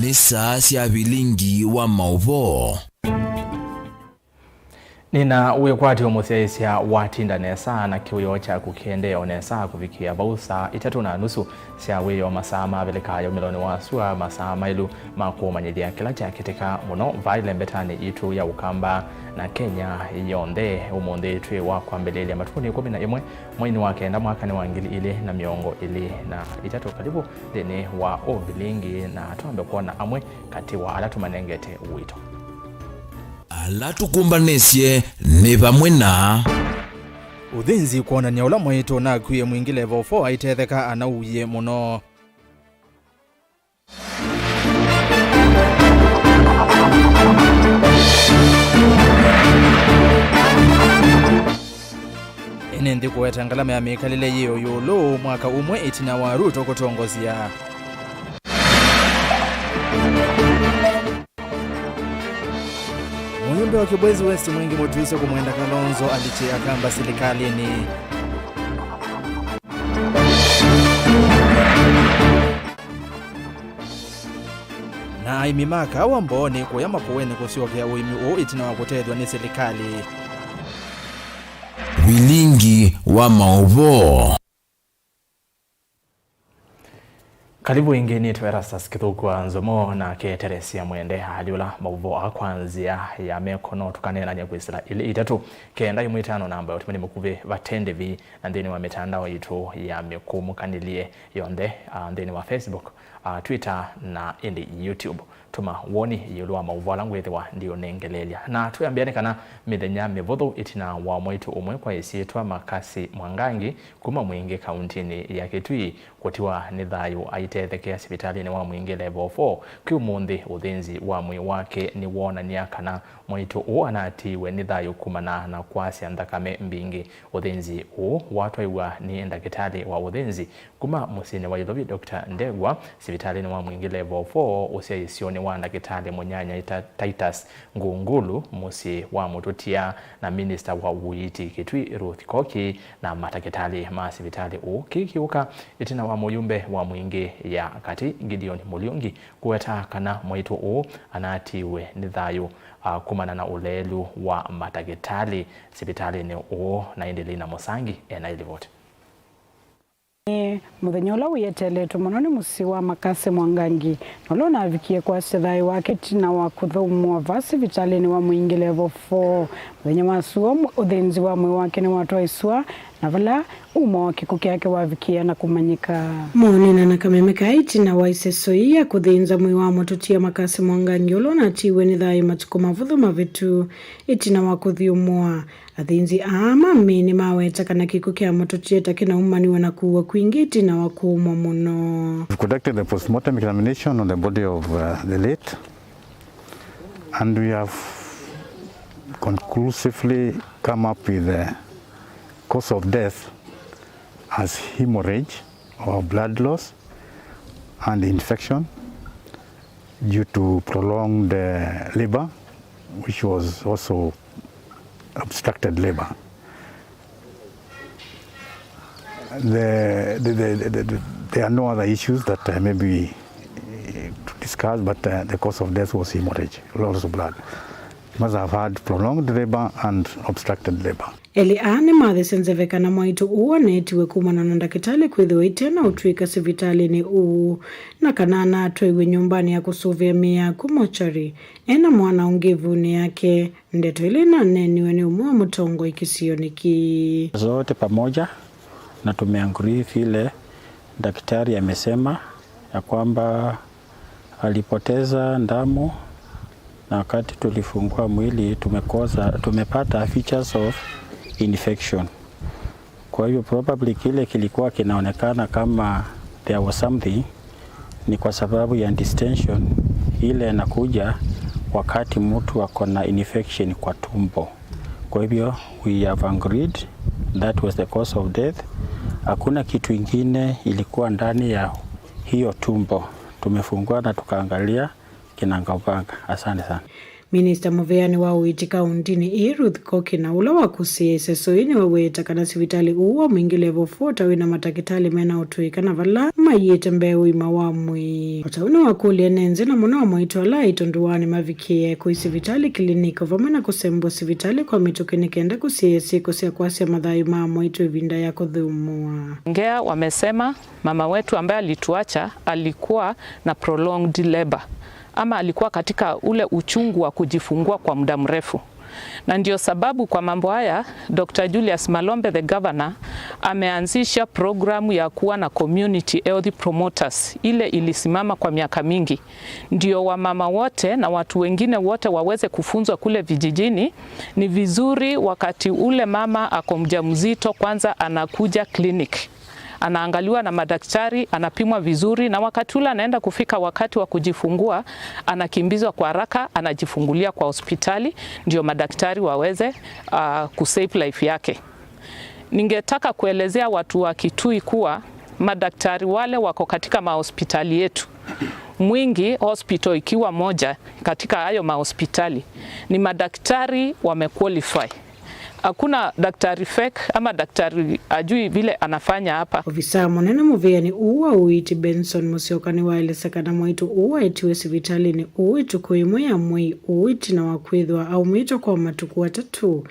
ni saa cia Vilingi wa Mauvoo. Nina uwekwati umuthesia watinda nesa na kiuyo cha kukiendea nesa kufikia bausa 3:30 cia wiyo masaa mabelekayo miloni wasua masaa mailu makumanyithia kila cha kiteka muno vaile mbetani itu ya ukamba na Kenya yonde umonde twe wa kwambelelia matuni 11 mwini wa kenda mwaka ni wa 2023 karibu dene wa Vilingi na tuambe kuona amwe kati wa alatu manengete uwito alatukumbanisye ni bamwe na uthinzi kuonania ula mwito na kwiye mwingi level 4 aitetheka anauye muno. Ene ndi kuweta ngalama ya mikalile yiyo yulu mwaka umwe itina wa Ruto kutongozia. Muyumbe wa Kibwezi West Mwingi Motuiso kumwenda Kalonzo alichia kamba serikalini. Na imimaka wamboni kuyama kuweni kusiokea uimi itina wa kutethwa ni serikali. Vilingi wa Mauvoo. Karibu ingeni tu ERASTUS kithukwa NZOMO na keteresia mwende haliula Mauvoo akwanzia ya mekono tukanena nyakwisira ili itatu kenda imwitano namba utimani mukuve vatendevi na ndeni wa mitandao yitu ya mikumukaniliye yonde ndeni wa Facebook, Twitter na indi YouTube. Tuma woni yulua Mauvoo langwethiwa ndio nengelelia na tuyambiane kana mithenya mivuthu itina wa mwitu umwe kwa isietwa Makasi Mwangangi kuma Mwingi kauntini ya Kitui kutiwa ni thayu aitethekea sipitalini wa Mwingi level 4 kiumuthi uthinzi wa mwi wake ni wonania kana mwitu anatiwe ni thayu kumana na kwasya nthakame mbingi. Uthinzi watwaiwa ni ndagitari wa uthinzi kuma musini wa Ithobi Dr. Ndegwa sipitalini wa Mwingi level 4 usiaisioni wa ndagitari Munyanya Titus Ngungulu musi wa Mututia na minister wa Uiti Kitui Ruth Koki na matakitari ma sipitali kikiuka itina wa muyumbe wa Mwingi ya kati Gideon Mulyungi kuweta kana mwitu anatiwe ni thayu kumana na ulelu wa matakitari sipitali ni na Indelina Musangi ena ilivoti. Muthenya ula wiyeteletu muno ni musi wa Makasi Mwangangi nolo navikie kwa sithai wake tina wa kuthumwa sipitalini wa Mwingi level 4. Muthenya wasuo uthinzi wa mwi wake ni watwaiswa na vala umo wa kiku kyake wavikia na kumanyika. Monena na kamemeka itina wa isesoi ya kuthinza mwi wa Mututia Makasi Mwangangi ulo natiwe ni thai matuko mavuthu mavitu itina wa kuthiumwa. Athinzi mini maweta kana kiku kya Mututia takina umaniwa na kuwa kwingi itina wa kuumwa muno. We've conducted the postmortem examination on the body of the late, and we have conclusively come up with the cause of death as hemorrhage or blood loss and infection due to prolonged labor, which was also obstructed labor. There are no other issues that maybe to discuss, but the cause of death was hemorrhage, loss of blood. He must have had prolonged labor and obstructed labor. Eli mathesenzeveka na mwaitu uonetiwe kumana na ndakitali kwithiwa itena utwika sipitalini na kanana atwaiwe nyumbani ya kusuvia mia kumochari ena mwana ungevuni yake ndeto ile na neniwe ni umua mutongo ikisioniki zote pamoja na tumeanguri vile daktari amesema ya kwamba alipoteza damu na wakati tulifungua mwili tumepata features of infection. Kwa hiyo probably kile kilikuwa kinaonekana kama there was something ni kwa sababu ya distension ile inakuja wakati mtu ako na infection kwa tumbo. Kwa hivyo we have agreed that was the cause of death. Hakuna kitu ingine ilikuwa ndani ya hiyo tumbo. Tumefungua na tukaangalia kinangabanga. Asante sana. Minister muveani wa uiti kauntini Ruth Koki na ula wa kusiese soini waweta kana sivitali uwa mwingi level 4 tawina matakitali mena utuika na vala mayete mbeu ima wamwi. Watauni wakuli enenze na muna wa mwito ala itonduwani mavikie kui sivitali kliniko vamana kusembo sivitali kwa mitokini kenda kusiese kusia kwasi ya madhai maa mwito ivinda ya kudhumua. Ngea wamesema mama wetu ambaye alituacha alikuwa na prolonged labor ama alikuwa katika ule uchungu wa kujifungua kwa muda mrefu. Na ndio sababu kwa mambo haya Dr. Julius Malombe the governor ameanzisha programu ya kuwa na community health promoters. Ile ilisimama kwa miaka mingi. Ndio wamama wote na watu wengine wote waweze kufunzwa kule vijijini. Ni vizuri wakati ule mama ako mjamzito kwanza anakuja clinic. Anaangaliwa na madaktari, anapimwa vizuri na wakati ule anaenda kufika wakati wa kujifungua, anakimbizwa kwa haraka, anajifungulia kwa hospitali, ndio madaktari waweze kusave life yake. Ningetaka kuelezea watu wa Kitui kuwa madaktari wale wako katika mahospitali yetu. Mwingi hospital ikiwa moja katika hayo mahospitali ni madaktari wamequalify. Hakuna daktari fake ama daktari ajui vile anafanya hapa. Ofisa monene muveani uwa uiti Benson Musiokani waelesakana mwaitu uwa itiwe sivitali ni uitu kuimwe ya mwi uiti na wakwithwa au mwito kwa matuku watatu.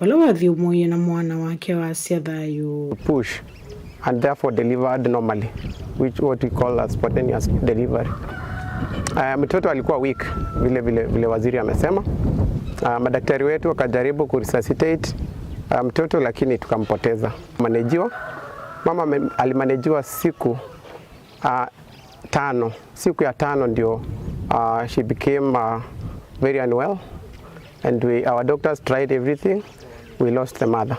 Wala wathi umoye na mwana wake wa Asia Thayu. Push and therefore delivered normally, which what we call a spontaneous delivery. Mtoto alikuwa weak vile waziri amesema. Madaktari wetu wakajaribu kuresuscitate mtoto lakini tukampoteza. Mama alimanejiwa siku 5. Siku ya 5 ndio she became very unwell and our doctors tried everything. We lost the mother.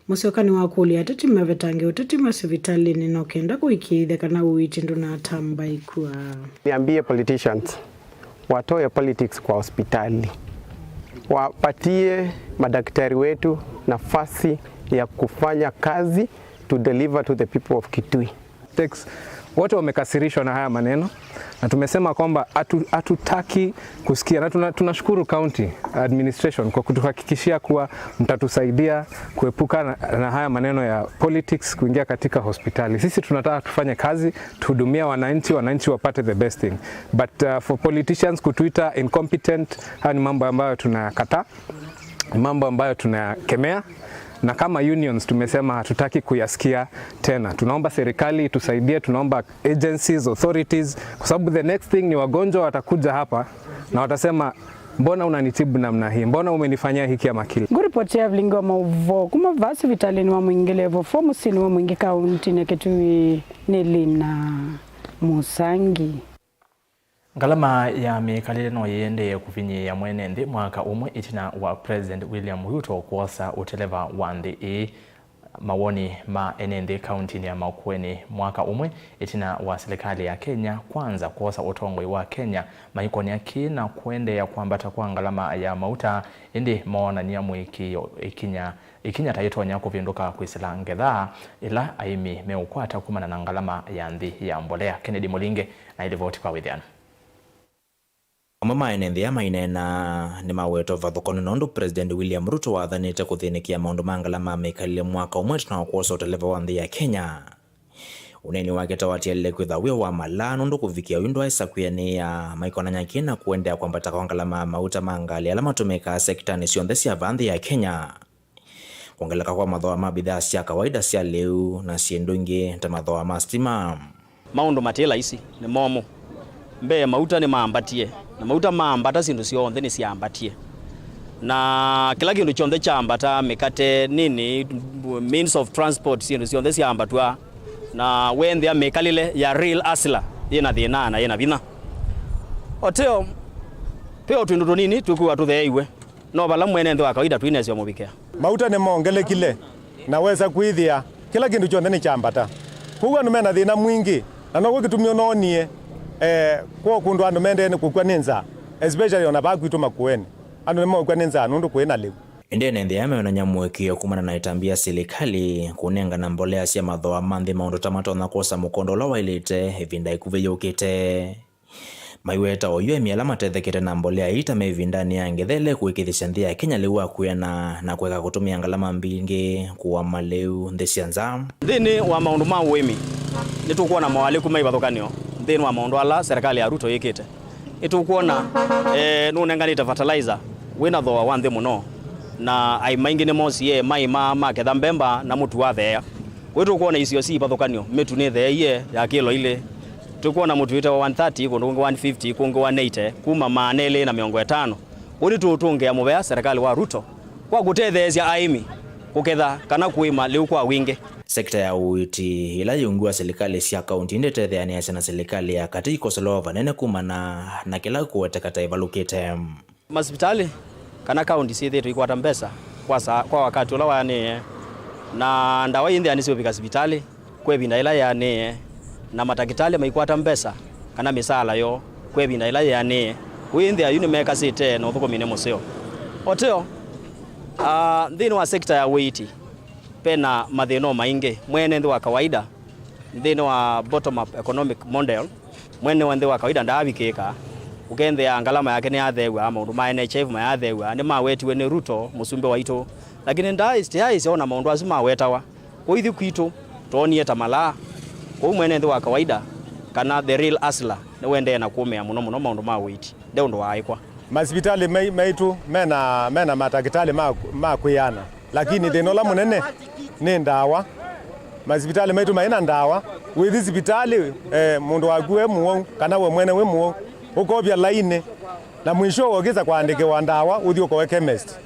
Musiokani wakuli atati mavetange utati masivitali ninokenda kuikiithe kana uiti nduna atamba ikua. Niambie politicians watoe politics kwa hospitali. Wapatie madaktari wetu nafasi ya kufanya kazi to deliver to the people of Kitui. Wote wamekasirishwa na haya maneno na tumesema kwamba hatutaki kusikia, na tunashukuru county administration kwa kutuhakikishia kuwa mtatusaidia kuepuka na haya maneno ya politics kuingia katika hospitali. Sisi tunataka tufanye kazi, tuhudumia wananchi wapate the best thing. But for politicians kutuita incompetent, haya ni mambo ambayo tunayakataa, mambo ambayo tunayakemea. Na kama unions tumesema hatutaki kuyasikia tena. Tunaomba serikali tusaidie, tunaomba agencies, authorities, kwa sababu the next thing ni wagonjwa watakuja hapa na watasema mbona unanitibu namna hii, mbona umenifanyia hiki ama kile. Nguripoti ya Vilingi wa Mauvoo kuma vasi vitalini wa mwingi level 4 musini wa mwingi kaunti na Kitui Nelina Musangi. Ngalama ya mikalile no yende kufinyi ya mwenende mwaka umwe itina wa President William Ruto kuosa uteleva wande mawoni ma enende kaunti ya Makueni mwaka umwe itina wa serikali ya Kenya kwanza kuosa utongwe wa Kenya maikoni ya kina kuende ya kuambata kwa ngalama ya mauta indi maona niyamu ikinya taitonya kuvinduka kuisila ngedha ila aimi meukwata kumana na ngalama ya ndi ya mbolea. Kennedy Molinge na ilivoti kwa withiana. Mamaenende ya mainena ni maweto vathokoni nondu President William Ruto wathanite kuthinikia maundu mangalama mekalile mwaka umwe na kuosa uteleva wa nthi ya Kenya. Uneni wake tawatialile kwithawiwa wa mala nondu kuvikia windu aisa kuyania maikona nyaki na kuendea kwambata kwa ngalama mauta mangali ala matumika sektani cionthe cia vanthi ya Kenya. Kuongeleka kwa mathoa ma bidhaa cia kawaida cia liu na ciendu ingi ta mathoa ma stima. Maundu matela isi ni momo. Mbe mauta ni maambatie. Na mauta maambata sindu cionthe ni ciambatie. Na kila kindu chonde chaambata mikate nini means of transport sindu cionthe ciambatwa na wendhe mekalile ya real asla yena thina na yena vina. Oteo peo twindu nini tukuwa tutheiwe. No bala mwene ndo akawaida twinecio mubikea. Mauta ni mongelekile na weza kuithia kila kindu chonde ni chaambata. Kuwa numena thina mwingi na no gitumio nonie kwa kundu andu mende ni kukwa ninza especially ona bakwitu Makueni andu nimo kwa ninza nundu kwena liu Endene nthi yame na nyamwekio kumana na itambia serikali kunenga na mbolea cia mathoa manthi maundu ta matona kosa mukondo la wailite ivinda ikuve yukite maiweta oyo emiala matethekete na mbolea ita mevindani ya ngethele kuikithisha nthi ya Kenya liwa kuyana na kweka kutumia ngalama mbingi kuwa maleu nthi cia nza thini wa maundu ma wimi nitukuona mawaliku maivathukanio thini wa maundu ala serikali ya Ruto yikite itukuona nunenganite fertilizer wina thoa wa nthi muno na ai maingi ni mosie mai ma ketha mbemba na mutu wa thea kwitu kuona icio si vathukanio mitu ni thea ya kilo ile tukuona mutu wita wa 130 kundu 150 kungu 180 kuma manele na 50 uri tutunge amuvea serikali wa Ruto kwa gutethecia aimi kuketha kana kuima liu kwa wingi. Sekta ya uiti ila yungua serikali cia kaunti ndetetheania na serikali ya kati ikosolewa vanene kuma na kila kuwetekata ivalukite masipitali kana kaunti ciithitu ikwata mbesa kwa wakati ula wani na ndawa indi anisipika sipitali kwe vinda ila yani na matakitali maikwata mbesa kana misala yo kwe vinda ila yani kuindi ayuni meka site no thuko mine museo oteo thini wa sekta ya witi pena mathino maingi mwene nthi wa kawaida thini wa bottom up economic model mwene wa nthi wa kawaida ndavikika ukende ya ngalama yake ni athewa maundu ma NHF ma athewa ni mawetiwe ni Ruto musumbe waitu lakini ndai siona maundu acio mawetawa kuithi kwitu tonie tamala kwa mwene nthi wa kawaida kana the real asla ni wende na kuumia muno maundu ma witi ndio ndo waikwa masipitali maitu mena matakitali ma kuyana lakini thinola munene ni ndawa masipitali maitu maina ndawa withi sipitali mundu wakuwe muo kana we mwene we muo ukobya laini na mwisho ogeza kuandikiwa ndawa uthi ukowe chemist.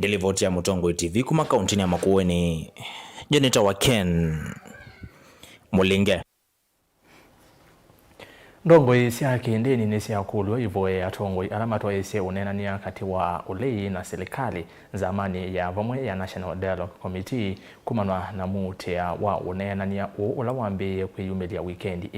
Delivoti ya Mutongo TV kuma kauntini ya Makueni Janita wa Ken Mulinge ndongo cia kindini ni cia kulwa ivoe atongo alama toese unenania kati wa ulei na serikali zamani ya vamwe ya National Dialogue Committee kumanwa na mutea wa unenania ula wambiye kwiyumilia weekend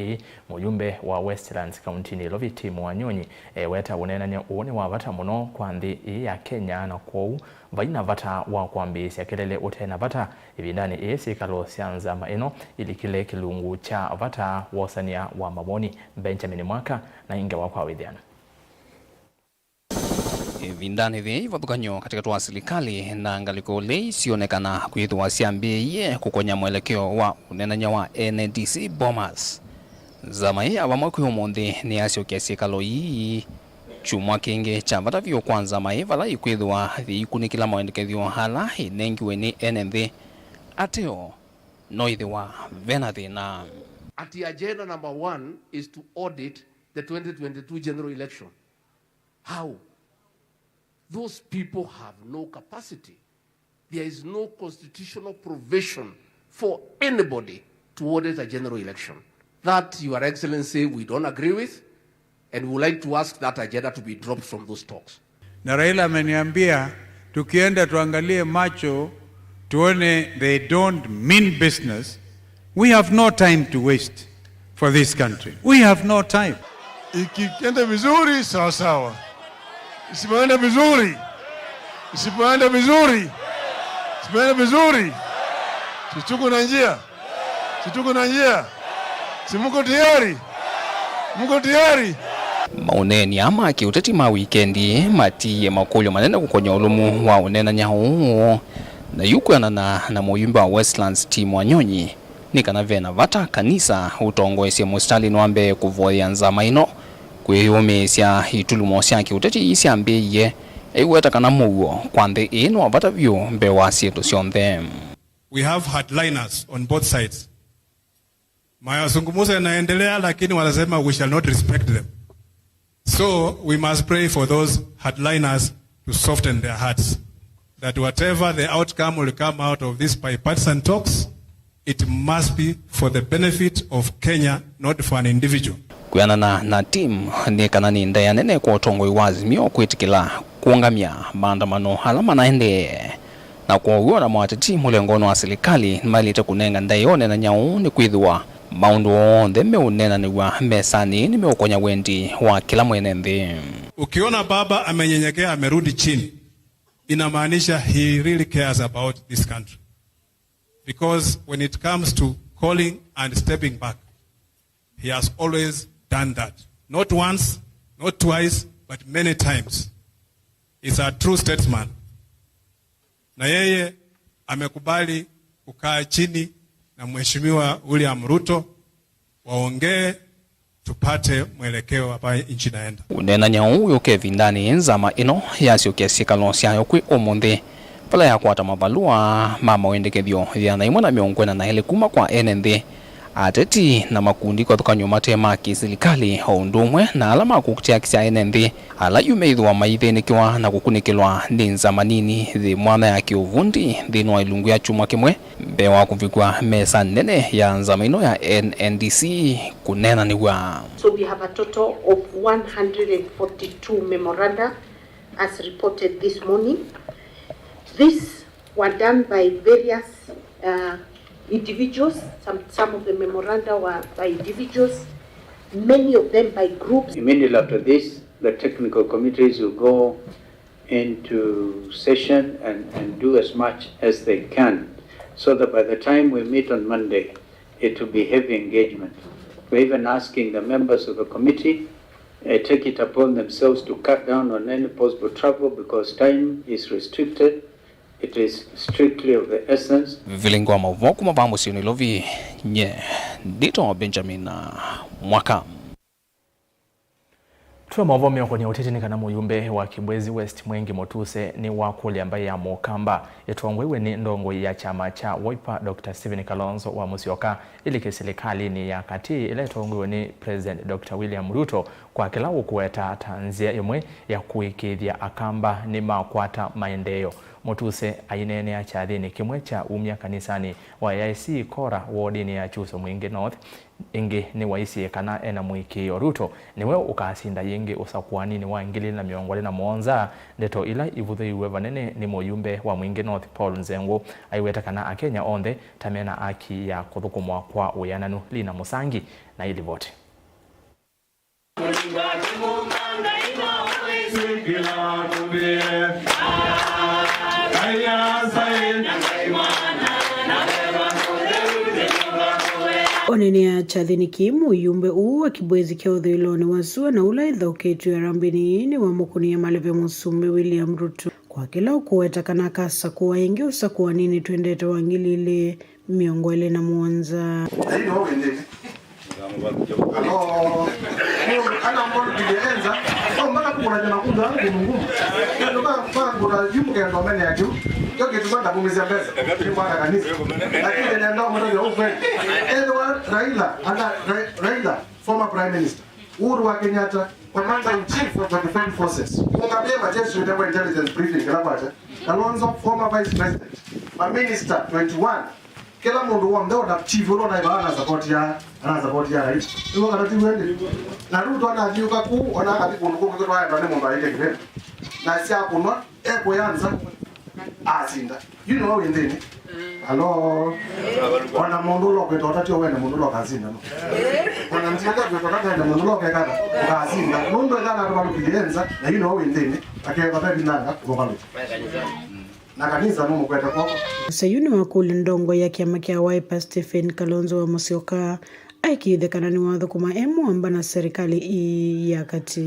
muyumbe wa Westlands County ni Loviti Mwanyonyi weta unenania uone wa vata muno kwa nthi ya Kenya na kwou vaina vata wa kwambisya kelele utena vata ibindani sikalo sianza maeno ili kile kilungu cha vata wasania wa maboni Benjamin Mwaka na inga wakwa withiana vindani vi vathukanyo katika twa serikali na ngaliko lei sionekana kwithwa ciambiie kukonya mwelekeo wa unenanya wa NDC Bomas zamai avamwe kwiumuthi ni aciokia sikalo ii chumwa kingi cha vata vyo kwanza maivala ikwithwa thiikunikila maendekethio hala inengiwe ni NNV ateo noithwa vena thina. Ati agenda number 1 is to audit the 2022 general election. How? Those people have no capacity. There is no constitutional provision for anybody to audit a general election. That, Your Excellency, we don't agree with, and we would like to ask that agenda to be dropped from those talks. Na Raila ameniambia tukienda tuangalie macho tuone they don't mean business. We have no time to waste for this country. We have no time. Ikienda vizuri sawa sawa. Isipoenda vizuri. Isipoenda vizuri. Isipoenda vizuri. Situko na njia. Situko na njia. Simuko tayari. Muko tayari. Mauneni ama kiuteti ma weekendi matiye makulyo manene kukonya ulumu wa unenanya huu na yukuana na muyumba wa Westlands team Wanyonyi nikana vena vata kanisa utongoesya mustalin wambe kuvoya nzama ino kwiyumisya itulumo sya kiuteti isyambiie iweta kana muwo kwanthe ino vata vyo mbe wasietu syonthe. We have hardliners on both sides. Mazungumzo yanaendelea lakini wanasema we shall not respect them. So we must pray for those hardliners to soften their hearts, that whatever the outcome will come out of these bipartisan talks, it must be for the benefit of Kenya, not for an individual. Kuyana na team ni kanani ndaya nene kwa utongo iwazimio kwitikila kuangamia maandamano hala manaende na kwa uona mwateti mulengono wa serikali malita kunenga ndayone na nyau ni kwithwa maundu onde meunena ni wa mesani ni meukonya wendi wa kila mwenende. Ukiona baba amenyenyekea amerudi chini, inamaanisha he really cares about this country. Because when it comes to calling and stepping back, he has always done that. not once, not twice, but many times. He's a true statesman. Na yeye amekubali kukaa chini na Mheshimiwa William Ruto waongee tupate mwelekeo hapa nchi naenda. Unenanya uyo Kevin ndani nzama ino yasyokia sikalonsia yokwi omonde pala ya kwata mabalua mama wendekethyo yana imwe na miongwena na hele kuma kwa NND ateti na makundi kwa thuka nyuma tema kiserikali haundumwe na alama kukutia kisia NND ala yumeithwa maithenikiwa na kukunikilwa ni nzama nini thi mwana ya kiuvundi thinwa ilungu ya chuma kimwe mbewa kuvikwa mesa nene ya nzama ino ya NNDC kunena niwa. So we have a total of 142 memoranda as reported this morning. These were done by various individuals. Some of the memoranda were by individuals, many of them by groups. Immediately after this, the technical committees will go into session and do as much as they can, so that by the time we meet on Monday, it will be heavy engagement. We're even asking the members of the committee take it upon themselves to cut down on any possible travel because time is restricted. It is strictly of the essence. Vilingi wa Mauvoo kumabambo sionilovi nye dito Benjamin mwaka. Tuwa Mauvoo miongoni utete ni kana muyumbe wa Kibwezi West Mwengi Motuse ni wakuli ambaye ya Mokamba yatuangwewe ni ndongo ya chama cha Wiper Dr. Stephen Kalonzo wa Musyoka ili kiserikali ni ya kati ile tuangwewe ni President Dr. William Ruto kwa kilau kuweta tanzia imwe ya kuikithia akamba ni makwata maendeleo. Motuse ainene achathini kimwe cha umya kanisani wa AIC Kora wodini ya Chuso Mwingi North ingi ni waisi kana ena mwiki Ruto niwe ukasinda yingi usakuani ni wa ngili na miongole na mwonza ndeto ila ivuthu iwe vanene ni muyumbe wa Mwingi North Paul Nzengo aiweta kana akenya onde tamena aki ya kuthukumwa kwa uyananu Lina Musangi na ili vote. Oneni ya chathini kimu yumbe uwa Kibwezi kia udhuiloni wasua na ula idhoketu ya rambini ni wa mukuni ya maleve Musume William Ruto kwa kila ukuweta kana kasa kuwa ingi usakuwa nini tuendete wangilile miongwele na muonza. Ana mbona kidenza au mbona kuna jana kuza ngumu ndio kwa kuna jimu kwa ngomeni yake ndio kitu banda kumizia pesa ni bwana kanisa lakini ndio mmoja wa ukweli Raila former prime minister Uhuru wa Kenyatta commander in chief of the defense forces ungambie majeshi yote kwa intelligence briefing kila pacha Kalonzo former vice president ma minister 21 kila mundu wa mdao na chief ro na ibana support ya rais ndio kana wende na Ruto anajiuka ku ona kati kundu kwa kwa ndio mundu aike kile na si akunwa eko yanza azinda you know in then hello ona mundu lo kwetu otati wena mundu lo kazinda no ona mtaka kwetu otati mundu lo kekata kazinda mundu ngana kwa kulienza na you know in then akeka baby nanga kwa na kanisa mumu kweta kwako. Sayuni wakuli ndongo ya kiama kia Wiper Stephen Kalonzo wa Musyoka aikithekana ni watho kuma emu amba na serikali ya kati.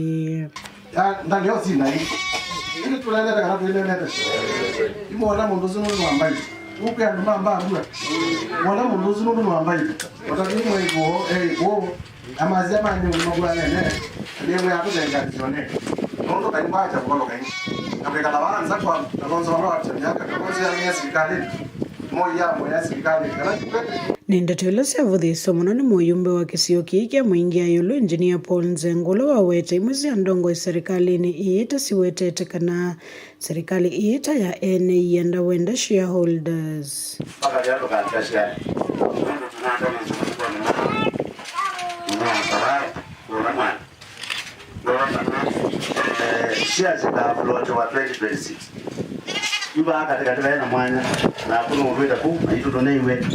Ndani yo sina hii. Ili tunaenda kana tunaenda. Imo wana mundu zinu ni wambai. Upe ya mamba mbua. Wana mundu zinu ni wambai. Watazini mwa ama zema ni mbua nene. Ndiyo ya kuzenga tione. Nondo kaimbacha kwa kaini. Afrika tabanza kwa Kalonzo wa miaka Kalonzo ya serikali moya serikali Nindatwela sevuthi somono ni muyumbe wa kisio kiki mwingia yulu engineer Paul Nzengo wa wete imuzi ndongo ya serikali ni iita siwetete kana serikali iita ya ene yenda wenda shareholders shares za float wa 2026 yuba katika na mwanya na kuna mwenda ku aitu doneiwe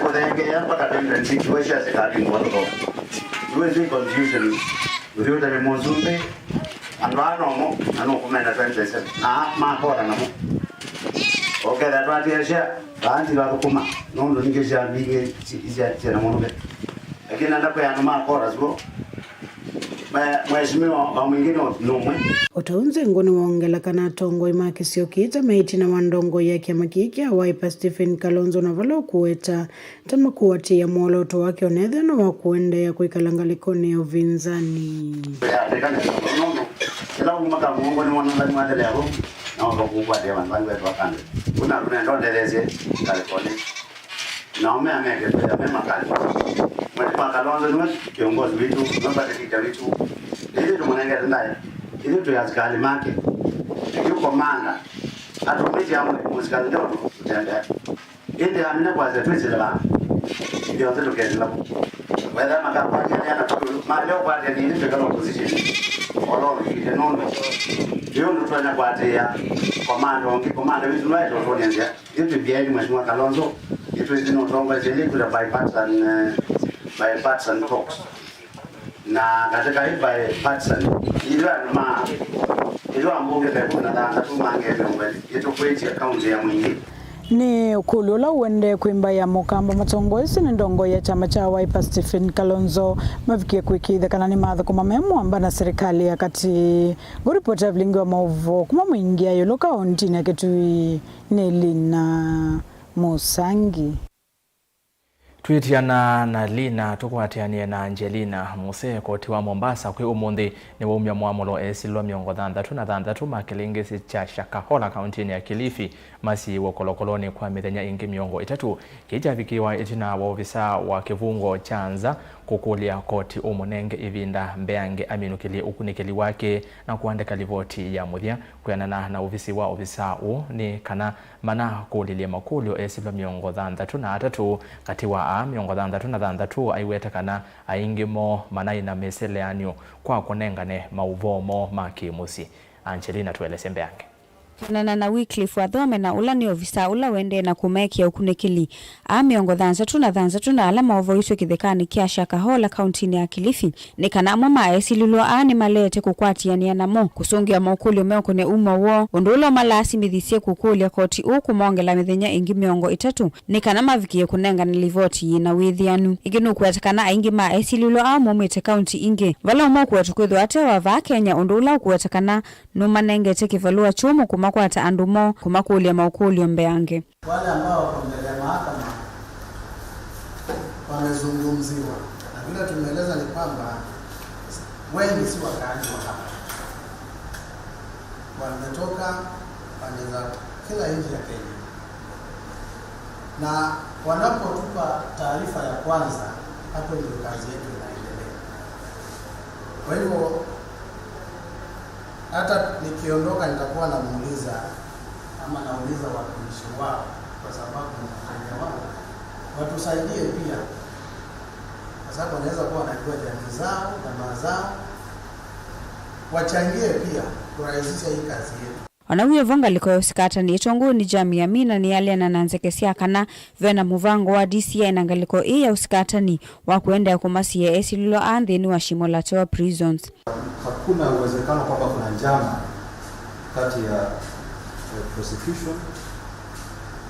kwa denge ya mpaka 2026 wa shares za bingo ndo you will be confusion ndio tani mozumbe andano ano kumenda 2027 na makora na okay that what you share banti la kuma nondo ningesha mingi ija na mwanzo lakini anda kwa makora sio mheshimiwa mwingine nomwe Utaunze ngoni waongela kana tongo imaki siokita meiti na wandongo ya kiama kiki Wiper Stephen Kalonzo na valo kuweta tama kuwatia mwoloto wake onethe na wakuendea kuikalanga likoni uvinzani. Kila umaka mungu ni wanandani madele yako na wakakuwa dia wanzangu wetu wakande. Kuna ndeleze California. Na ameke ya mema kali. Mheshimiwa Kalonzo ni kiongozi wetu, nobody kicha wetu. Ili tumunenge ndaye. Ili tuyazikali make. Yuko manga. Atumiji amwe muzikali ndoto tutendea. Ili amina kwa zetu zile ndio zetu kesi whether makapaji yana maleo kwa nini tukalo position olo ile nono ndio ndo tunafanya kwa atia komando wetu ndio tunafanya hivi bieni mheshimiwa Kalonzo yetu hizi ndo tongo zile kwa bipartisan talks na katika hii bipartisan ile ambunge kwa na tu mangebe mbele yetu kwetu account ya mwingi ni ukulula uende kuimba ya mukamba matongoesi ni ndongo ya chama cha Wiper Stephen Kalonzo mavikie kuikitha kana ni matho kuma memu amba na serikali ya kati guripota Vilingi wa Mauvoo kuma mwingia yolo kaunti na ketui Nelina Musangi. Twitiana na Lina tukwatiania na Angelina Muse koti wa Mombasa kwi umundi ni waumya mwamulo esilwa miongo thandatu makilingisi cha Shakahola kaunti ya Kilifi masi wakolokoloni kwa mithenya ingi miongo itatu kijavikiwa itina wa ofisa wa kivungo chanza kukulia koti umunenge ivinda mbeange aminukilie ukunikili wake na kuandika livoti ya muthia kuyanana na ofisi wa ofisa u ni kana mana kulilie makulio esilwa miongo thandatu kati wa miongo thandatu aiweta kana aingimo manai na meseleanio kwa kunengane mauvomo makimusi. Angelina tueleze mbeange. Na Wycliffe Wathome na ula ni ofisa ula wende na kumekia ukunikili miongo thandatu na ala Mauvoo isu kithekani kia Shakahola kaunti ya Kilifi ni kana mama esilulwa ni malete kukwatiania namo kusungia maukuli meoko ne wo undulo malasi mithisie kukulia koti kumongela mithenya ingi miongo itatu ni kana mavikie kunenga ni livoti na withianu iginu kwetekana aingi esilulwa mumite kaunti ingi vala umokuwetu kwithwa ate wa Kenya undula kwetekana numanengete kivalua chumu kumakwata andumo kumakulia maukulio mbeange. Wale ambao wako mbele ya mahakama wamezungumziwa na vile tumeeleza ni kwamba wengi si wakaaji wa hapa, wametoka pande za kila nchi ya Kenya, na wanapotupa taarifa ya kwanza, hapo ndio kazi yetu inaendelea. Kwa hivyo hata nikiondoka nitakuwa namuuliza ama nauliza watumishi wao, kwa sababu Wakenya wao watusaidie pia, kwa sababu wanaweza kuwa wanajua jamii zao, jamaa zao, wachangie pia kurahisisha hii kazi yetu. Wanawiyo vonga liko usikata ni itongu ni jamii ya mina ni yale na nanzekesia kana vena muvango wa DCI na ngaliko ya usikata ni wakuenda ya kumasi ya esililo ni wa Shimolatoa prisons. Hakuna uwezekano kwamba kuna njama kati ya prosecution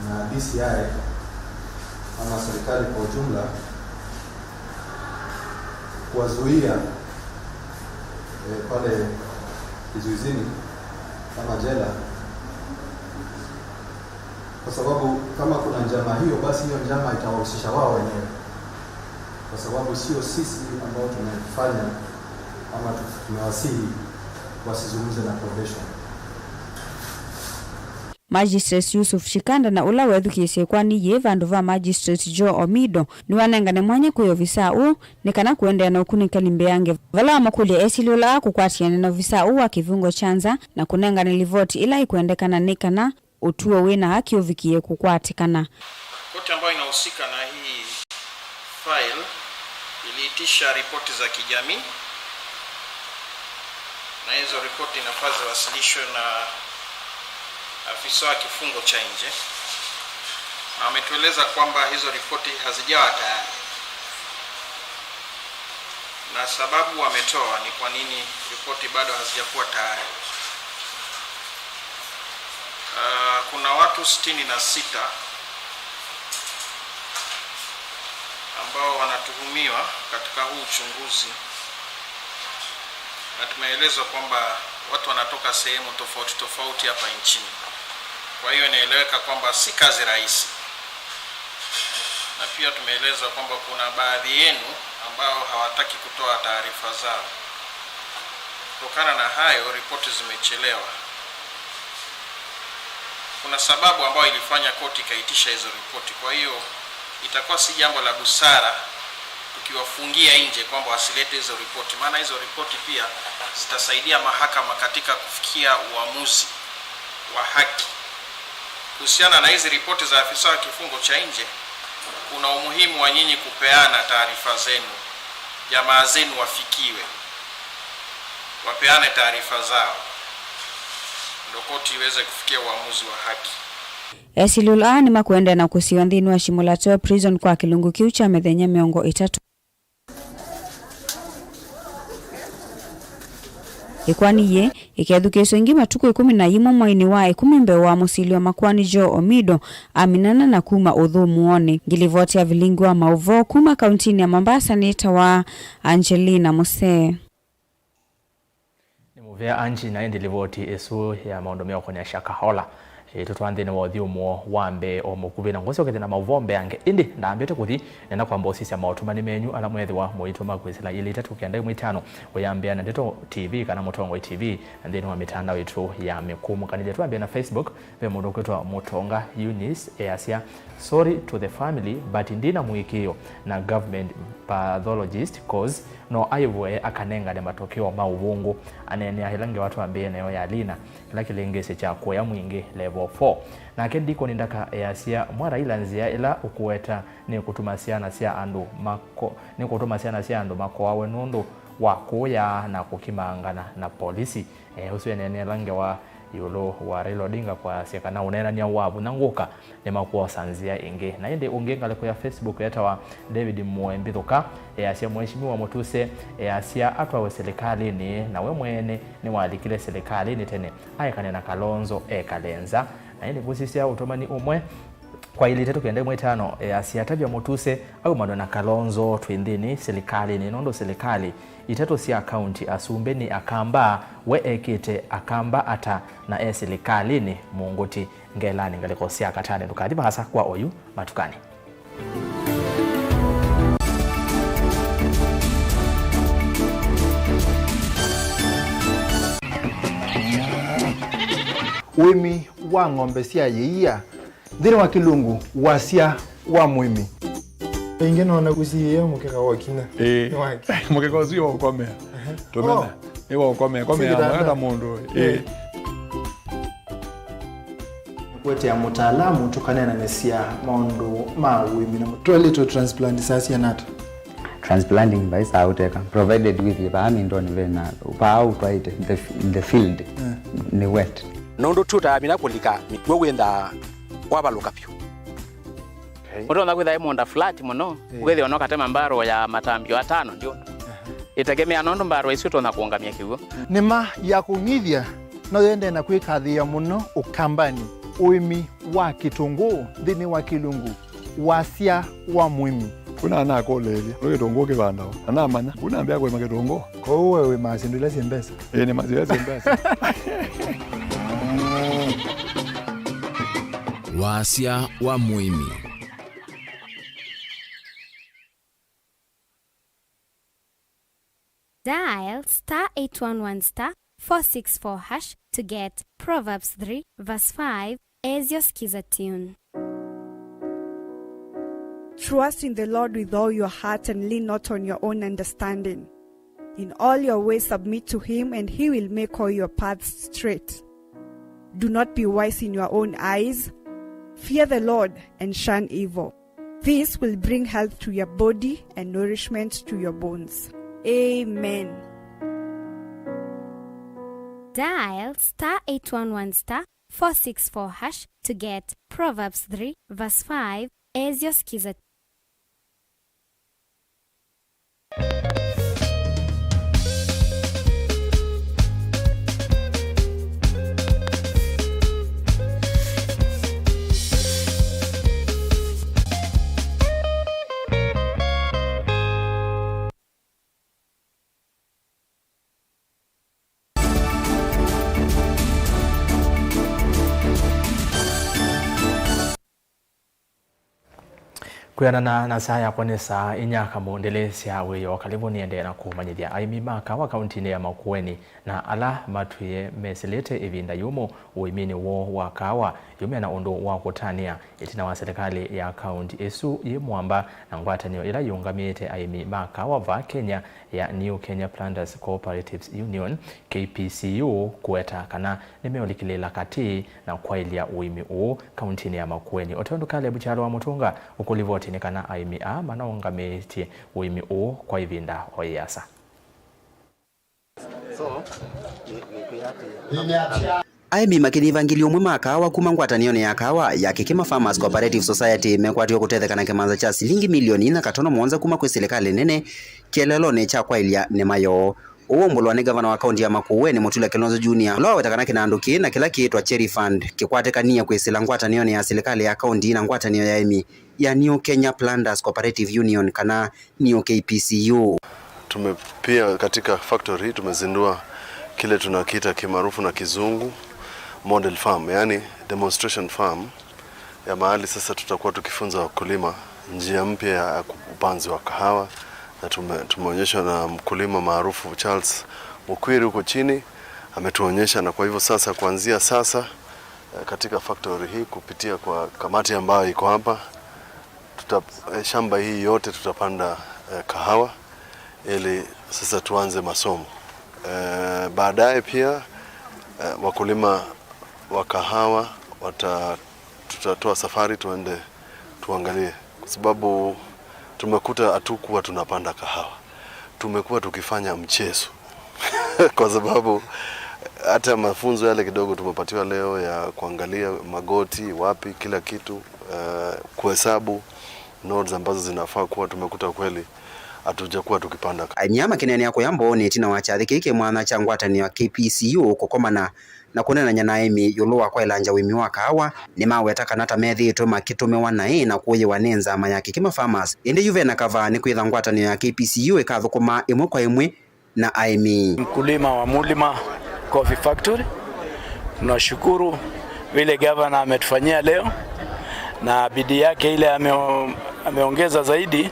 na DCI ama serikali kwa ujumla kuwazuia pale kizuizini kama jela, kwa sababu kama kuna njama hiyo, basi hiyo njama itawahusisha wao wenyewe, kwa sababu sio sisi ambao tumefanya ama tunawasihi wasizungumze na probation. Magistrate Yusuf Shikanda na ula wethukisie kwani ye vandu va Magistrate Joe Omido ni wanengane mwanye kuyo visa ni kana kuendea na ukunikali mbeange vala makulia esilula kukwatiana na visa wa kivungo chanza na kunengane livoti ila ikuendekana nikana utuo wina haki uvikie kukwatikana. Koti ambayo inahusika na hii file iliitisha ripoti za kijamii na hizo ripoti inafaa ziwasilishwe na afisa wa kifungo cha nje. Ametueleza kwamba hizo ripoti hazijawa tayari, na sababu wametoa ni kwa nini ripoti bado hazijakuwa tayari. Kuna watu 66 ambao wanatuhumiwa katika huu uchunguzi na tumeelezwa kwamba watu wanatoka sehemu tofauti tofauti hapa nchini. Kwa hiyo inaeleweka kwamba si kazi rahisi. Na pia tumeelezwa kwamba kuna baadhi yenu ambao hawataki kutoa taarifa zao. Kutokana na hayo, ripoti zimechelewa. Kuna sababu ambayo ilifanya koti ikaitisha hizo ripoti. Kwa hiyo itakuwa si jambo la busara tukiwafungia nje kwamba wasilete hizo ripoti, maana hizo ripoti pia zitasaidia mahakama katika kufikia uamuzi wa haki. Kuhusiana na hizi ripoti za afisa wa kifungo cha nje, kuna umuhimu wa nyinyi kupeana taarifa zenu, jamaa zenu wafikiwe, wapeane taarifa zao, ndio koti iweze kufikia uamuzi wa haki. Esilula ni makwenda na kusiwa nthini wa Shimolato prison kwa kilungu kiu cha methenya miongo 3. Ikwani ye ikethukesho ingi matuku 11 mwaini wa 10 mbe wa musili wa makwani Jo Omido aminana na kuma uthumuone ngilivoti ya Vilingi wa Mauvoo kuma kauntini ya Mombasa nita wa Angelina Muse. Ni muvea anji na ndilivoti esu ya maundomea kwa Shakahola. Tutwandine wa thiumo wambe o mukubina ngosi okethina Mauvoo yange indi ndambete kuthi nena kwamba osisi ya mautumani menyu ala mwethi wa moito magwisila ili 3 oyambia na ndeto TV kana Mutongo TV ndeni wa mitandao yetu ya mikumu kanile tuambia na Facebook ve mundu kwetwa Mutonga Eunice easia sorry to the family but ndina muikio na government pathologist cause no aivwe akanenga de matokeo mauvungu anene ahilange watu ambie nayo ya lina kila kilengese cha kuya mwingi level 4 na kendiko nindaka easia mwara ilanzia ila ukuweta ni kutumasiana sia andu mako ni kutumasiana sia andu mako wawe nundu wa kuya na kukimangana na polisi husu nene lange wa yulo wa reloadinga kwa sekana unena ni wabu nanguka ni makuwa sanzia inge na ende ungenga leko ya Facebook yata wa David Mwembithuka asia mheshimiwa Mutuse asia atwa wa serikali ni na we mwene ni walikile serikali ni tene ayekane na Kalonzo Kalenza na ende busisia utomani umwe kwa ili 3 asia tabia Mutuse au madona Kalonzo twindini serikali ni nondo serikali itato si akaunti asumbeni akamba we ekite akamba ata na serikali ni mungoti ngelani ngaliko si akatane tukadiba hasa kwa oyu matukani. Wimi wa ng'ombe cia yeia thiri wa kilungu wasia wa mwimi ingine naona kusiye mukeka wa kina mukeka usio ukomea tumena ewa ukomea hata mundu kwete ya mutaalamu tukanena nesia maundu ma wimi na toilet transplant sasa nata transplanting by sauteka provided with the ndoni vena pa out right in the field ni wet nondo tuta mina kulika mitwe wenda wabaluka pyo Mudo na kwitha imonda flat muno ugethi onoka tema mbaro ya matambio 5 ndio itegemea nondo mbaro icio tona kuongamia kiugo nima ya kunyithia no yende na kwikathia muno ukambani uimi wa kitungu thini wa kilungu wasia wa mwimi kuna ana kolelia no kitungu kibanda ana manya kuna ambia kwa kitungu ko wewe masindule simbesa ni mazile simbesa wasia wa mwimi. Dial *811*464# to get Proverbs 3 verse 5 as your skiza tune. Trust in the Lord with all your heart and lean not on your own understanding. In all your ways submit to him and he will make all your paths straight. Do not be wise in your own eyes. Fear the Lord and shun evil. This will bring health to your body and nourishment to your bones. Amen. Dial *811*464# to get Proverbs 3 verse 5 as your skiza. Kuyanana na saa ya kwanesa inyaka muendelesya weyo kalibu niende na kumanyithia aimi makawa kauntini ya Makueni na ala matuye mesilete ivinda yumo uimini wo wa kawa yume na undu wa kutania itina wa serikali ya kaunti esu ye mwamba na ngwatanio ila yungamite aimi makawa va Kenya ya New Kenya Planters Cooperatives Union KPCU kueta kana nimeolikilela kati na kwailia uimi u kauntini ya Makueni otondo kale buchalo wa mutunga ukulivoti nikana aimi a manaungamite uimi u kwa ivinda oyasa. Aimi makini vangilio mwe makawa kuma ngwatanio ya kawa ya Kikima Farmers Cooperative Society mekwatio kutethekana kimanza cha silingi milioni na katono mwonza kuma kwe serikali nene kielelone cha kwailia nemayo. Uombulwa ni gavana wa kaunti ya Makueni Mutula Kilonzo Junior lo wetakana kinanduki na kila kiitwa Cherry Fund kikwatekania kwesila ngwatanio ya serikali ya kaunti na ngwatanio ya aimi ya New Kenya Planters Cooperative Union kana New KPCU. Pia katika factory tumezindua kile tunakiita kimaarufu na kizungu model farm, yani demonstration farm ya mahali sasa tutakuwa tukifunza wakulima njia mpya ya upanzi wa kahawa, na tumeonyesha na mkulima maarufu Charles Mukwiri huko chini ametuonyesha, na kwa hivyo sasa kuanzia sasa katika factory hii kupitia kwa kamati ambayo iko hapa shamba hii yote tutapanda kahawa ili sasa tuanze masomo. Baadaye pia wakulima wa kahawa tutatoa safari tuende tuangalie, kwa sababu tumekuta hatukuwa tunapanda kahawa, tumekuwa tukifanya mchezo kwa sababu hata mafunzo yale kidogo tumepatiwa leo ya kuangalia magoti wapi kila kitu, kuhesabu nodes ambazo zinafaa kuwa, tumekuta kweli hatujakuwa tukipanda. Anyama kinene yako yambo ni tina wachathi kike mwana cha ngwatanio ya KPCU kukomana na kunena nyana aimi yulu wa kwa ilanja wimi wa kahawa ni maweta kanata methitwe makitumewa na kuye wanenza ama ya Kikima Farmers indi yuve na kava ni kwitha ngwatanio ya KPCU ikathukuma imwe kwa imwe na aimi. Mkulima wa Mulima Coffee Factory, tunashukuru vile gavana ametufanyia leo na bidii yake ile ameongeza zaidi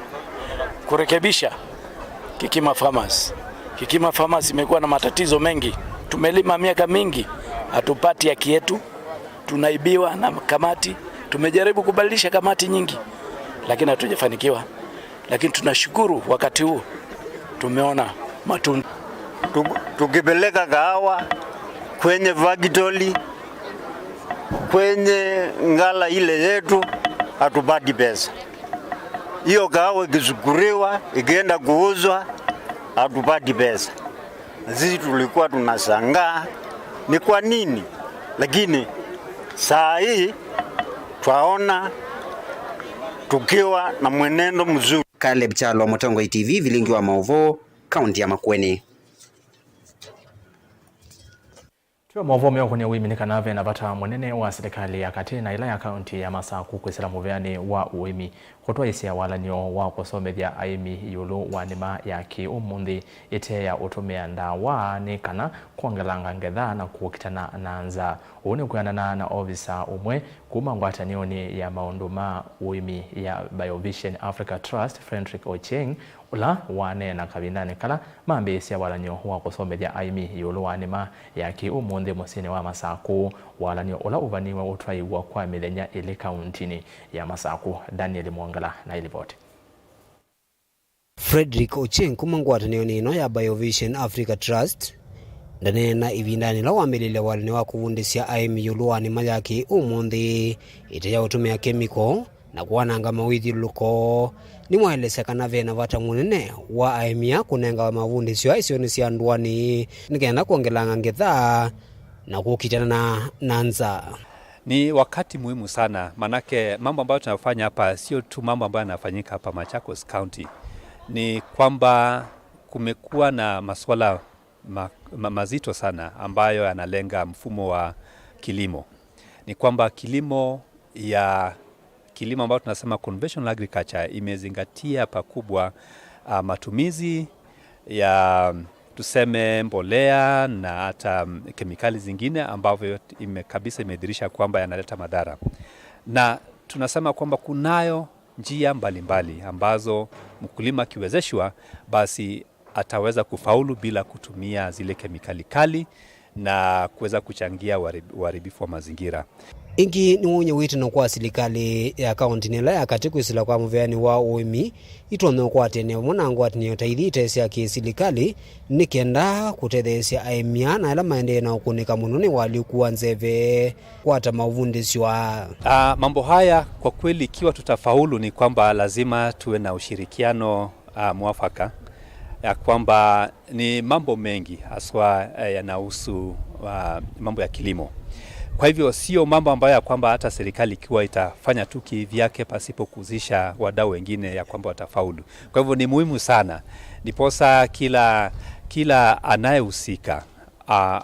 kurekebisha Kikima Farmers. Kikima Farmers imekuwa na matatizo mengi. Tumelima miaka mingi, hatupati haki yetu, tunaibiwa na kamati. Tumejaribu kubadilisha kamati nyingi, lakini hatujafanikiwa. Lakini tunashukuru wakati huu tumeona matunda. Tukipeleka kahawa kwenye factory, kwenye ngala ile yetu, hatupati pesa. Hiyo kahawa ikisukuriwa, ikienda kuuzwa, hatupati pesa. Sisi tulikuwa tunashangaa ni kwa nini, lakini saa hii twaona tukiwa na mwenendo mzuri. Caleb Chalo, Mutongo TV, Vilingi wa Mauvoo, kaunti ya Makueni. Tuwa Mauvoo meo kwenye uimi nikanave na bata mwenene wa serikali ya kati na ila ya kaunti ya Masaku kwesila muveani wa uimi kutua isi ya wala nyo wa kusomethia aimi yulu wanima ya ki umundi ite ya utumia ndawa ni kana kuangelanga ngetha na kuokitana nanza uone kuyanana na ofisa umwe kuma ngwatanioni ya maunduma uimi ya BioVision Africa Trust Frederick Ocheng ula wane na kabindani kala mambe isi ya wala nyo wa kusomethia aimi yulu wanima ya ki umundi musini wa Masaku wala nyo ula uvaniwa utwaiwa kwa mithenya ili kauntini ya Masaku. Daniel Mwangala na ilipoti. Frederick Ocheng kuma ngwatanio nino ya BioVision Africa Trust ndanena ivindani la wamilile walini wa kuvundisya aimi yuluwani mayaki umundi ite ya utumia chemical na kuwananga mawithuluko ni mwaelesya kana vena vata munene wa aimi ya kunenga wa mavundisyo aisioni sya nduani nikenda kuongelanga ngetha na kukitana na nza. Ni wakati muhimu sana, manake mambo ambayo tunafanya hapa sio tu mambo ambayo yanafanyika hapa Machakos County. Ni kwamba kumekuwa na masuala mazito sana ambayo yanalenga mfumo wa kilimo. Ni kwamba kilimo ambayo tunasema conventional agriculture imezingatia pakubwa matumizi ya tuseme mbolea na hata kemikali zingine ambavyo kabisa imedhihirisha kwamba yanaleta madhara. Na tunasema kwamba kunayo njia mbalimbali ambazo mkulima akiwezeshwa basi ataweza kufaulu bila kutumia zile kemikali kali na kuweza kuchangia uharibifu wa mazingira. Ingi ni unye witino kwa serikali ya kaunti nila ya katikwizila kwa muveani wa uimi itome ukwatene mwanangu atinio taithite sia kiserikali nikenda kutethesia aimia na ila maende na ukunika mununi walikuwa nzeve kwata mauvundiswa. Mambo haya kwa kweli ikiwa tutafaulu ni kwamba lazima tuwe na ushirikiano mwafaka, ya kwamba ni mambo mengi haswa yanahusu mambo ya kilimo. Kwa hivyo sio mambo ambayo ya kwamba hata serikali ikiwa itafanya tu kivyake pasipo kuhusisha wadau wengine ya kwamba watafaulu. Kwa hivyo ni muhimu sana ndiposa kila anayehusika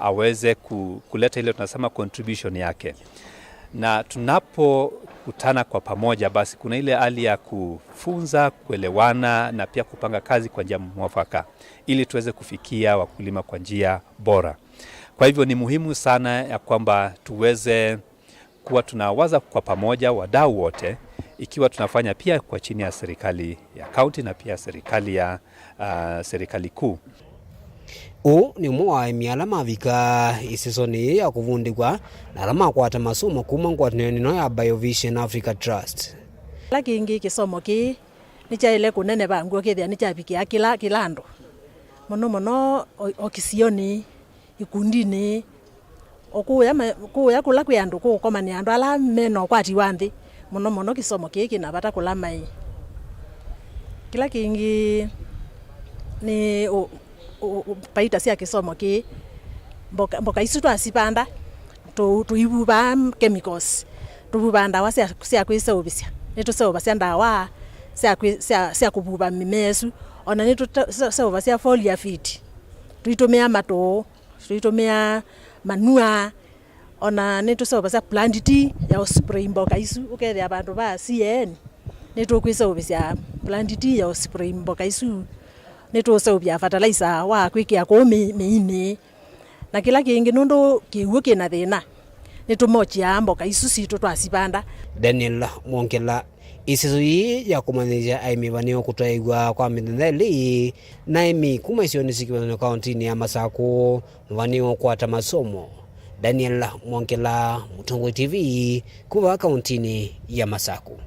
aweze kuleta ile tunasema contribution yake. Na tunapokutana kwa pamoja basi kuna ile hali ya kufunza, kuelewana na pia kupanga kazi kwa njia mwafaka ili tuweze kufikia wakulima kwa njia bora. Kwa hivyo ni muhimu sana ya kwamba tuweze kuwa tunawaza kwa pamoja wadau wote, ikiwa tunafanya pia kwa chini ya serikali ya kaunti na pia serikali kuu. Ni mwa miala mavika isisoni ya kuvundikwa na alama kwata masomo kuma ngwatanio ya BioVision Africa Trust. Lakingi kisomo ki ni chaile kunene bangu kithia ni chabikia kilando mono okisioni ikundini okuya kula kyandu kukomani andu ala meno kwati wanthi mono kisomo kiki na bata kula mai. Kila kingi ni paita sia kisomo ki mboka isu twasipanda tuibuba chemicals tubanda wa sia kwisobisia nitusobisia ndawa sia kububa mimesu ona nitusobisia foliar feed tuitumia mato tuitumia manua ona nitusobisia plant tea ya spray mboka isu ukethia abandu ba CN nitukwisobisia plant tea ya spray mboka isu nitusobia fertilizer wa kwikia ko miini na kila kingi nundu kiuo kina thina nitumochia mboka isu situ twasipanda. Daniel Mwonkela isizui ya kumanyia aimi vanio kutaigwa kwa mitheli na aimi kumaisioni sikiwano kauntini ya Masako vanio kwata masomo. Daniel Mwonkela, Mutongo TV, kuwa kauntini ya Masako.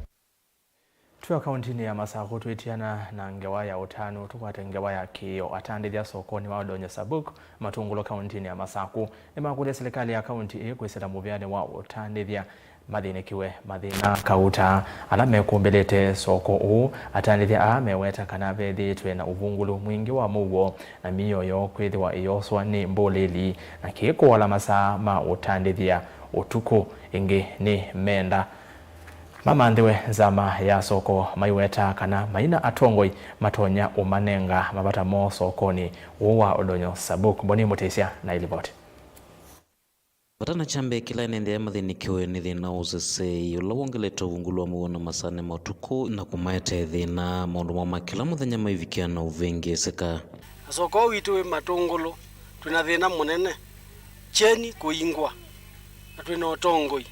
Tuwa kauntini ya Masako tuitiana na ngewa ya utano tukwate ngewa ya kiyo atandithia sokoni wa Donyo Sabuk matungulo kauntini ya Masako ema kulia serikali ya kaunti kwesela muvyane wa utandithia mathinikiwe mathina kauta ala mekumbelete soko u atandithia ameweta kana bethitwe na uvungulu mwingi wa Mauvoo na mioyo kwithiwa iyoswa ni mboleli na kiko wala masaa ma utandithia utuku ingi ni menda mamandhiwe zama ya soko maiweta kana maina atongoi matonya umanenga mabata mo sokoni uwa Donyo Sabuk. Boni Mutesia na iliboti Watana chambe kila nende ya mathinikiwe ni thina uzese yula wongeleta uvungulu wa muona masane matuku na kumaete thina maundu mama kila muthenya maivikia na uvengi seka. Soko wituwe matungulu tuna thina munene cheni kuingwa na tuna otongoi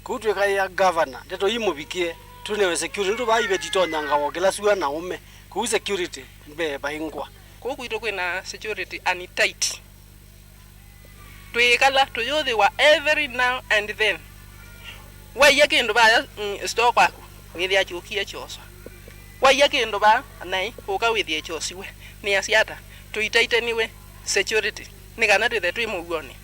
kutwe kaya governor ndeto imubikie tunewe security ndo baibe titonya ngawo kila suwa na ume ku security mbe baingwa ko kuito kwina security ani tight twikala tuyuthi wa every now and then waiya kindu ba store kwako withia chukie choso waiya kindu ba nai uka withia chosiwe ni asiata tuitaiteniwe security nikana twithe twimuguoni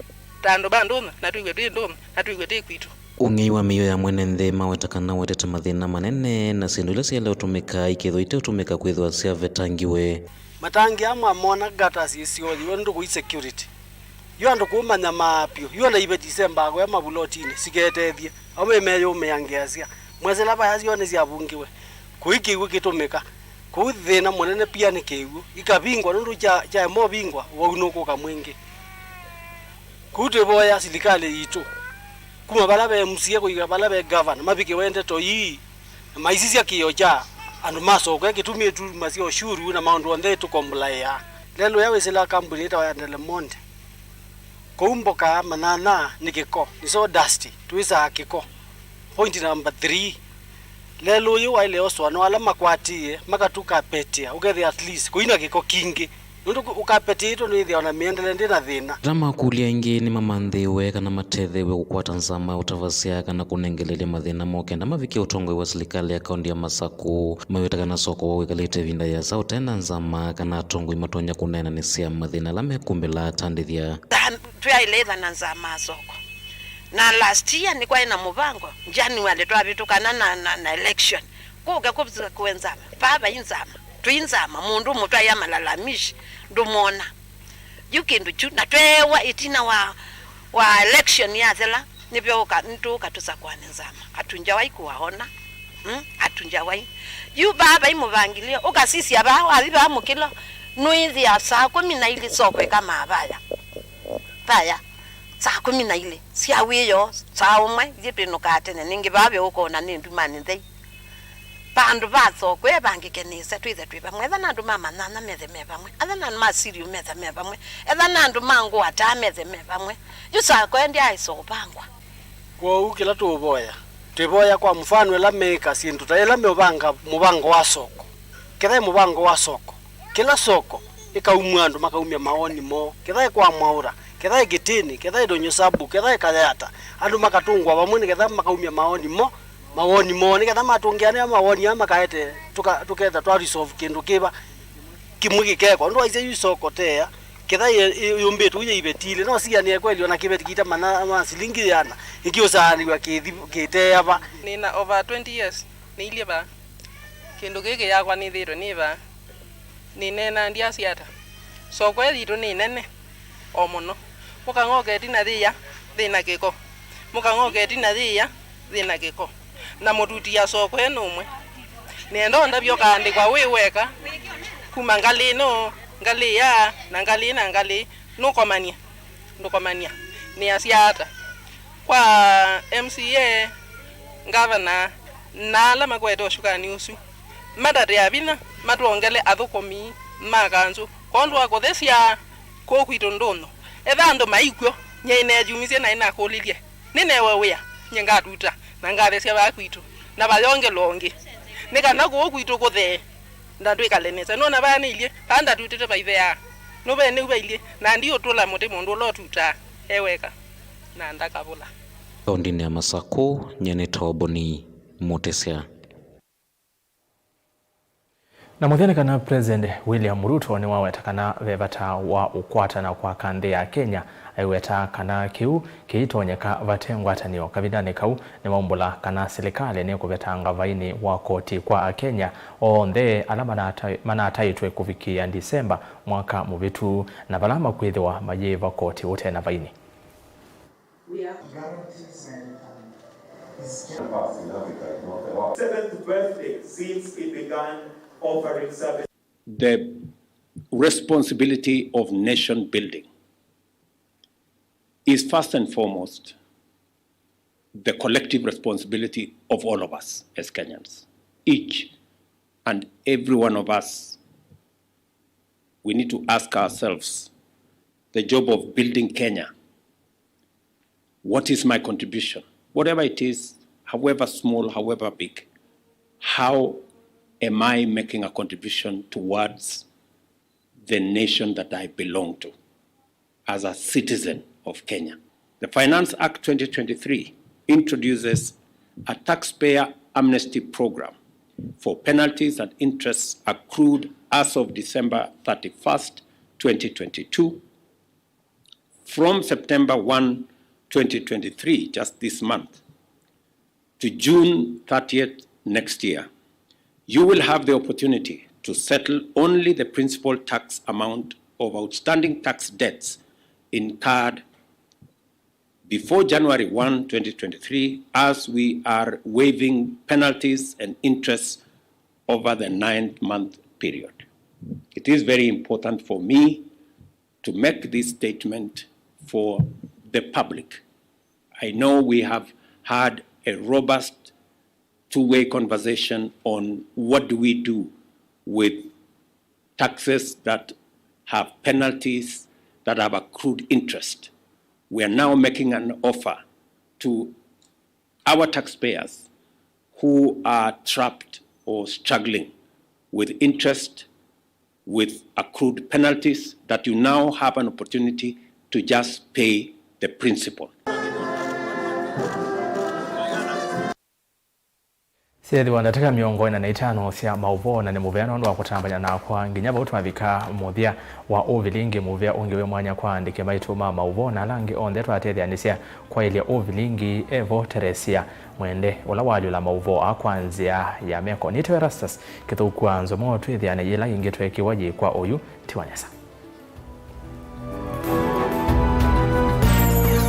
tando bandona na twigwe ndona na twigwe tikwitu ungei wa miyo ya mwene nthema wetakana wetete mathina manene na sindu ile cia leo tumika ikithoite utumika kwithwa cia vetangiwe matangi amwe mona gata sisio ndu ku security yo andu kumanya mapio yo na ibe December go ya mabulotini siketethie ame meyo meangeasia mwezela ba yacio ne cia bungiwe kuikiwe kitumika ku thina munene pia ni kiwu ikabingwa ndu cha mo bingwa waunuko kamwingi kute boya serikali yitu kuma balabe msie kuiga balabe governor mabike wende to yi maisisi akioja andu masoko kitumie tu masio shuru na maundu onde tu komblaya lelo yawe sela kampuni ta ya Monde kumboka manana nikiko ni so dusty tuisa kiko point number 3 lelo yu waile oswana wala makwatie makatuka petia ugethe at least kuina giko kingi nundu ukapetia ito ni thiona miendele ndina thina rama kulia ingi ni mamanthiwe kana matethewe gukwata nzama utavasia kana kunengelelia mathina mokenda mavikia utongoi wa serikali ya kaunti ya Masaku mawita kana soko wa wikalite vinda ya sa utenda nzama kana tongoi matonya kunena ni sia mathina lame kumbila tandithia tuyaileva na nzama soko na last year ni kwa ina mubango January twavitukana na election kuga kubza kuenzama baba inzama tuinzama mundu mutwa ya malalamishi ndumona yukindu chu na twewa itina wa election yazela nibyo ntuka tusakwane nzama atunjawai kuwaona atunjawai yu baba imubangilia ukasisi aba aliba mukilo nuizi ya saa 12 sokwe kama abaya baya saa 12 siawiyo saa umwe yipino katene ningi babe uko na nindumani ndei bandu batsokwe bangikenisa twize twiba mwetha nandu mama nana methe mebamwe atha nandu masiriu methe mebamwe etha nandu mangu ata methe mebamwe yusako ndi aisopangwa kwa ukila tuboya twiboya kwa mfano ela meka sindu ta ela mubango wa soko ketha mubango wa soko kila soko ikaumwandu makaumia maoni mo ketha kwa mwaura ketha gitini ketha donyo sabu ketha kayata andu makatungwa bamwe ketha makaumia maoni mo ni ketha matungiane maoni ama kaete tuketha twa resolve kindu kiba kimwiki keko ndo aise yusoko tea ketha yumbetu uye ibetile no siania kweli ona kibeti kita mana silingi yana ikiosani kwa kitea ba nina over 20 years ni ile ba kindu giki yakwa ni thiro ni ba ni nena ndia siata so kweli ito ni nene o muno mukangoke tina thia thina giko mukangoke tina thia thina giko na mututi ya soko eno umwe nendo ndabyo kandi kwa wiweka kuma ngali no ngali ya na ngali nukomania ni asiata kwa MCA governor na la makweto shukani usu madare ya bina matuongele athukomi makanzu kondo akothesia ko kwitondono ethando maikyo nyeine jumisie na ina kolilie ninewe wea nyengatuta na ngathesia bakwitu na bayonge longe nikana ko kwitu kuthe ndandwikalenesa no na bana ilie anda tutete baithea no bene ubailie na ndio tola mote mondo lotuta eweka na ndakabula kaunti ya Masaku nyene toboni motesia na muthene kana President William Ruto ni waweta kana vevata wa ukwata na kwa kande ya Kenya aiweta kana kiu kiitonyeka vatengwatanio kavidane kau ni maumbula kana serikali ni kuvetanga vaini wa koti kwa Kenya onthe ala manataitwe kufikia Disemba mwaka muvitu na balama kwithiwa majiva koti wote na vaini. Seventh birthday since it began offering service. The responsibility of nation building is first and foremost the collective responsibility of all of us as Kenyans. Each and every one of us, we need to ask ourselves the job of building Kenya. What is my contribution? Whatever it is, however small, however big, how am I making a contribution towards the nation that I belong to as a citizen of Kenya? The Finance Act 2023 introduces a taxpayer amnesty program for penalties and interests accrued as of December 31st, 2022. From September 1, 2023, just this month, to June 30th next year, you will have the opportunity to settle only the principal tax amount of outstanding tax debts incurred before January 1, 2023, as we are waiving penalties and interests over the 9-month period. It is very important for me to make this statement for the public. I know we have had a robust two-way conversation on what do we do with taxes that have penalties, that have accrued interest. We are now making an offer to our taxpayers who are trapped or struggling with interest, with accrued penalties, that you now have an opportunity to just pay the principal. Siedhi wandataka miongo ina na itano cia Mauvoo na ni muveano ndo wakutambanya na kwa nginya bautu mavika muthia wa Vilingi muvea ungiwe mwanya kwa andike maituma Mauvoo na langi onde twatethyanisia kwa ile Vilingi Evo Teresia mwende ula wali la Mauvoo akwanzia ya meko nito ERASTUS kithuku NZOMO twithiane yila ingi twekiwaji kwa oyu tiwanyesa.